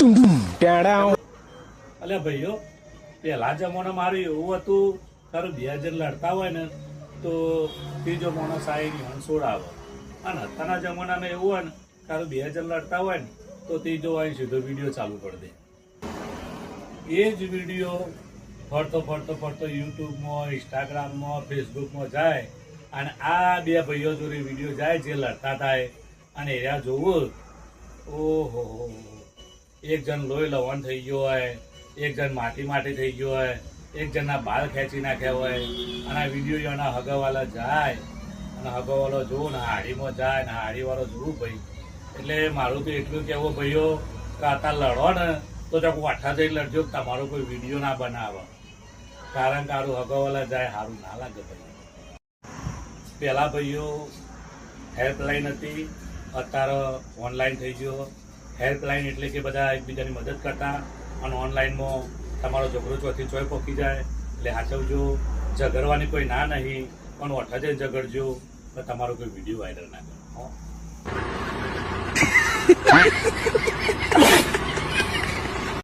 અલ્યા ભાઈઓ, પેલા જમાના મારું એવું હતું, તારું 2 જણ લડતા હોય ને તો ત્રીજો માણસ આવીને હંસોડાવે, અને અત્યારના જમાનામાં એવું હોય ને, તારું 2 જણ લડતા હોય ને તો ત્રીજો આવીને સીધો વિડીયો ચાલુ કરી દે. એ જ વિડીયો ફરતો ફરતો ફરતો યુટ્યુબમાં, ઇન્સ્ટાગ્રામમાં, ફેસબુકમાં જાય, અને આ 2 ભાઈઓ જોડે વિડીયો જાય જે લડતા થાય, અને એરા જોવું, ઓહો, એક જણ લોહી લવણ થઈ ગયો હોય, એક જણ માટી થઈ ગયો હોય, એક જણના બાલ ખેંચી નાખ્યા હોય, અને આ વિડીયો એના હગાવાલા જાય, અને હગાવાલો જોવું ને હાડીમાં જાય ને હાડીવાળો જોવું ભાઈ. એટલે મારું તો એટલું કહેવું ભાઈઓ કે અત્યારે લડો ને તો ચાકુ વાઠા જઈ લડજો, તમારો કોઈ વિડીયો ના બનાવે, કારણ કે સારું હગાવાલા જાય સારું ના લાગે ભાઈ. પેલા ભાઈઓ હેલ્પલાઇન હતી, અત્યારે ઓનલાઈન થઈ ગયો. હેલ્પલાઇન એટલે કે બધા એકબીજાની મદદ કરતા, અને ઓનલાઈનમાં તમારો ઝઘડો ચોથી ચોય પોકી જાય એટલે સાચવજો. ઝઘડવાની કોઈ ના નહીં, પણ ઓઠા જઈને ઝઘડજો તો તમારો કોઈ વિડીયો વાયરલ ના કરો.